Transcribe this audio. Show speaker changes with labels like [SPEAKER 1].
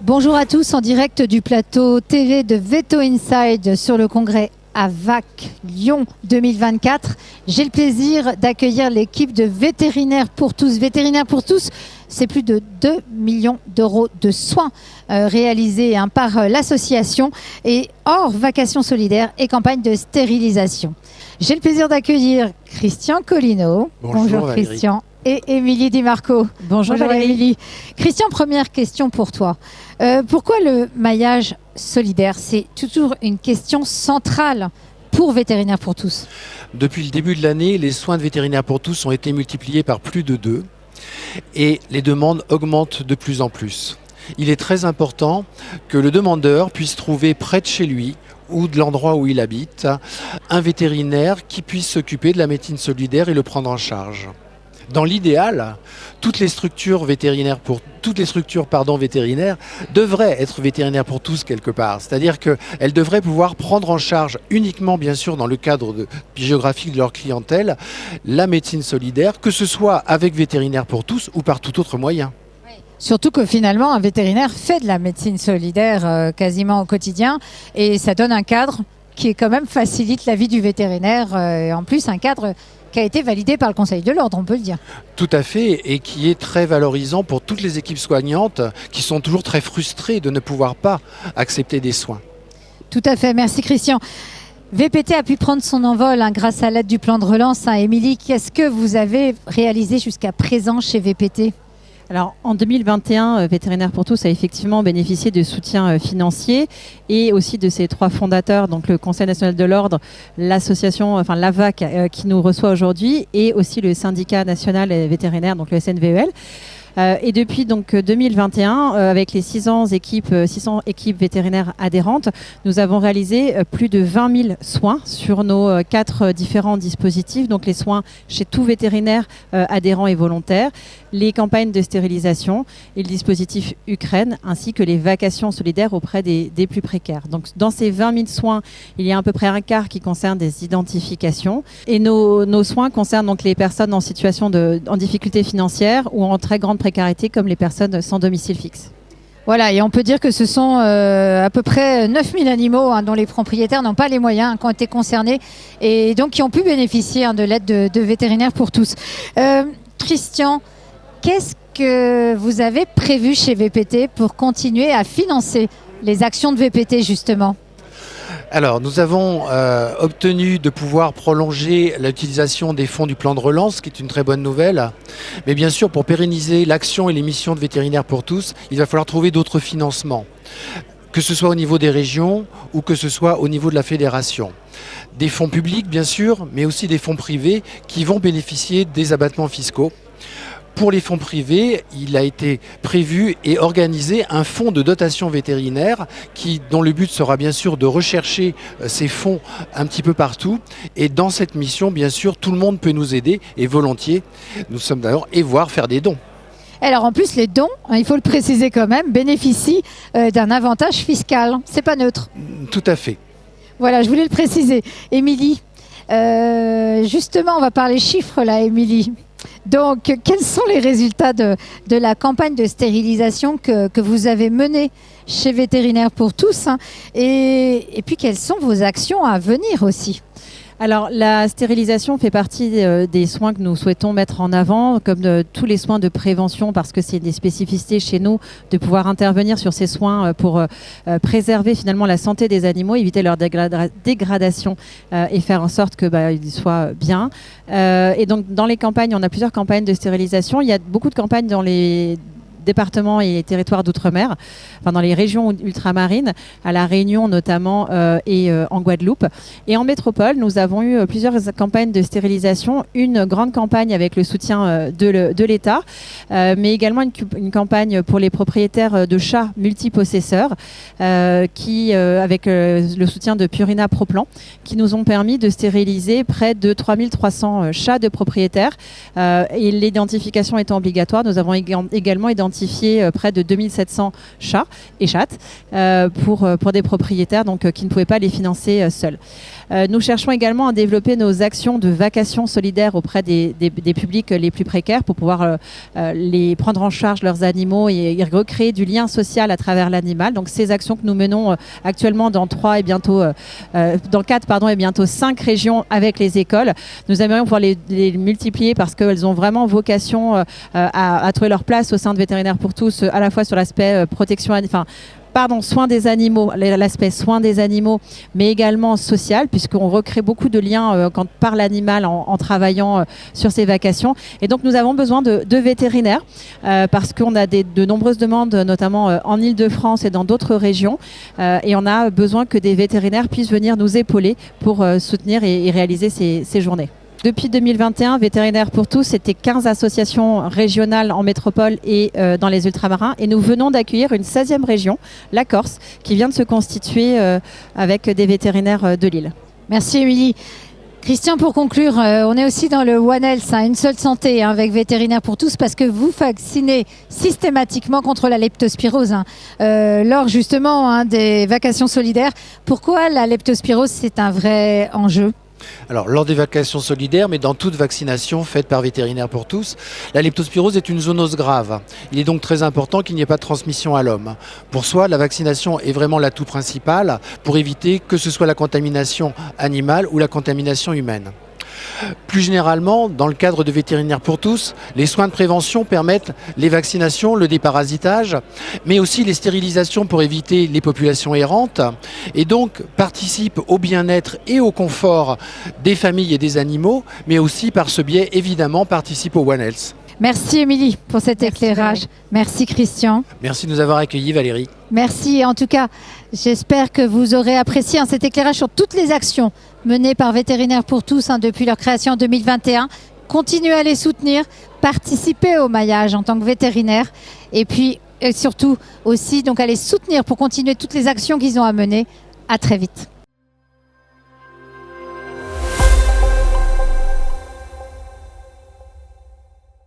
[SPEAKER 1] Bonjour à tous, en direct du plateau TV de Veto Inside sur le congrès AVAC Lyon 2024. J'ai le plaisir d'accueillir l'équipe de Vétérinaires pour tous. Vétérinaires pour tous, c'est plus de 2 millions d'euros de soins réalisés par l'association et hors vacations solidaires et campagne de stérilisation. J'ai le plaisir d'accueillir Christian Collineau.
[SPEAKER 2] Bonjour
[SPEAKER 1] Christian. Et Émilie Di Marco. Bonjour Émilie. Christian, première question pour toi. Pourquoi le maillage solidaire? C'est toujours une question centrale pour Vétérinaires pour tous.
[SPEAKER 2] Depuis le début de l'année, les soins de Vétérinaires pour tous ont été multipliés par plus de 2 et les demandes augmentent de plus en plus. Il est très important que le demandeur puisse trouver près de chez lui ou de l'endroit où il habite un vétérinaire qui puisse s'occuper de la médecine solidaire et le prendre en charge. Dans l'idéal, toutes les structures vétérinaires devraient être vétérinaires pour tous quelque part. C'est-à-dire qu'elles devraient pouvoir prendre en charge uniquement, bien sûr, dans le cadre géographique de leur clientèle, la médecine solidaire, que ce soit avec Vétérinaires pour tous ou par tout autre moyen.
[SPEAKER 1] Surtout que finalement, un vétérinaire fait de la médecine solidaire quasiment au quotidien et ça donne un cadre qui quand même facilite la vie du vétérinaire. Et en plus, un cadre qui a été validé par le Conseil de l'Ordre, on peut le dire.
[SPEAKER 2] Tout à fait, et qui est très valorisant pour toutes les équipes soignantes qui sont toujours très frustrées de ne pouvoir pas accepter des soins.
[SPEAKER 1] Tout à fait, merci Christian. VPT a pu prendre son envol grâce à l'aide du plan de relance. Émilie, qu'est-ce que vous avez réalisé jusqu'à présent chez VPT ?
[SPEAKER 3] Alors en 2021, Vétérinaires pour tous a effectivement bénéficié de soutien financier et aussi de ses 3 fondateurs, donc le Conseil national de l'ordre, l'association, enfin l'AVAC qui nous reçoit aujourd'hui et aussi le syndicat national vétérinaire, donc le SNVEL. Et depuis donc 2021, avec les 600 équipes vétérinaires adhérentes, nous avons réalisé plus de 20 000 soins sur nos 4 différents dispositifs. Donc les soins chez tout vétérinaire adhérent et volontaire, les campagnes de stérilisation et le dispositif Ukraine, ainsi que les vacations solidaires auprès des plus précaires. Donc dans ces 20 000 soins, il y a à peu près un quart qui concerne des identifications. Et nos soins concernent donc les personnes en situation en difficulté financière ou en très grande précarité, comme les personnes sans domicile fixe.
[SPEAKER 1] Voilà, et on peut dire que ce sont à peu près 9000 animaux dont les propriétaires n'ont pas les moyens, qui ont été concernés et donc qui ont pu bénéficier de l'aide de Vétérinaires pour tous. Christian, qu'est-ce que vous avez prévu chez VPT pour continuer à financer les actions de VPT justement ?
[SPEAKER 2] Alors, nous avons obtenu de pouvoir prolonger l'utilisation des fonds du plan de relance, ce qui est une très bonne nouvelle. Mais bien sûr, pour pérenniser l'action et les missions de Vétérinaires pour tous, il va falloir trouver d'autres financements, que ce soit au niveau des régions ou que ce soit au niveau de la fédération. Des fonds publics, bien sûr, mais aussi des fonds privés qui vont bénéficier des abattements fiscaux. Pour les fonds privés, il a été prévu et organisé un fonds de dotation vétérinaire dont le but sera bien sûr de rechercher ces fonds un petit peu partout. Et dans cette mission, bien sûr, tout le monde peut nous aider et volontiers. Nous sommes d'ailleurs et voire faire des dons.
[SPEAKER 1] Alors en plus, les dons, il faut le préciser quand même, bénéficient d'un avantage fiscal. C'est pas neutre.
[SPEAKER 2] Tout à fait.
[SPEAKER 1] Voilà, je voulais le préciser. Émilie, justement, on va parler chiffres là, Émilie. Donc, quels sont les résultats de la campagne de stérilisation que vous avez menée chez Vétérinaires pour tous et puis, quelles sont vos actions à venir aussi ?
[SPEAKER 3] Alors la stérilisation fait partie des soins que nous souhaitons mettre en avant, comme tous les soins de prévention, parce que c'est des spécificités chez nous de pouvoir intervenir sur ces soins pour préserver finalement la santé des animaux, éviter leur dégradation et faire en sorte qu'ils soient bien. Et donc dans les campagnes, on a plusieurs campagnes de stérilisation. Il y a beaucoup de campagnes dans les départements et territoires d'outre-mer, enfin dans les régions ultramarines, à La Réunion notamment et en Guadeloupe. Et en métropole, nous avons eu plusieurs campagnes de stérilisation, une grande campagne avec le soutien de l'État, mais également une campagne pour les propriétaires de chats multipossesseurs qui, avec le soutien de Purina Proplan, qui nous ont permis de stériliser près de 3300 chats de propriétaires. Et l'identification étant obligatoire, nous avons également identifié identifié près de 2700 chats et chattes pour des propriétaires donc, qui ne pouvaient pas les financer seuls. Nous cherchons également à développer nos actions de vacations solidaires auprès des publics les plus précaires pour pouvoir les prendre en charge leurs animaux et recréer du lien social à travers l'animal. Donc ces actions que nous menons actuellement dans 4 et bientôt 5 régions avec les écoles, nous aimerions pouvoir les multiplier parce qu'elles ont vraiment vocation à trouver leur place au sein de Vétérinaires pour tous, à la fois sur l'aspect soin des animaux, l'aspect soin des animaux, mais également social, puisqu'on recrée beaucoup de liens par l'animal en travaillant sur ces vacations. Et donc nous avons besoin de vétérinaires parce qu'on a de nombreuses demandes, notamment en Île-de-France et dans d'autres régions. Et on a besoin que des vétérinaires puissent venir nous épauler pour soutenir et réaliser ces journées. Depuis 2021, Vétérinaires pour tous, c'était 15 associations régionales en métropole et dans les ultramarins. Et nous venons d'accueillir une 16e région, la Corse, qui vient de se constituer avec des vétérinaires de Lille.
[SPEAKER 1] Merci Émilie. Christian, pour conclure, on est aussi dans le One Health, une seule santé avec Vétérinaires pour tous, parce que vous vaccinez systématiquement contre la leptospirose lors justement des vacations solidaires. Pourquoi la leptospirose, c'est un vrai enjeu ?
[SPEAKER 2] Alors, lors des vacations solidaires, mais dans toute vaccination faite par Vétérinaires pour tous, la leptospirose est une zoonose grave. Il est donc très important qu'il n'y ait pas de transmission à l'homme. Pour soi, la vaccination est vraiment l'atout principal pour éviter que ce soit la contamination animale ou la contamination humaine. Plus généralement, dans le cadre de Vétérinaires pour tous, les soins de prévention permettent les vaccinations, le déparasitage, mais aussi les stérilisations pour éviter les populations errantes et donc participent au bien-être et au confort des familles et des animaux, mais aussi par ce biais, évidemment, participent au One Health.
[SPEAKER 1] Merci Émilie pour cet éclairage. Merci Christian.
[SPEAKER 2] Merci de nous avoir accueillis Valérie.
[SPEAKER 1] Merci. En tout cas, j'espère que vous aurez apprécié cet éclairage sur toutes les actions menées par Vétérinaires pour tous depuis leur création en 2021. Continuez à les soutenir, participez au maillage en tant que vétérinaire et puis surtout aussi à les soutenir pour continuer toutes les actions qu'ils ont à mener. À très vite.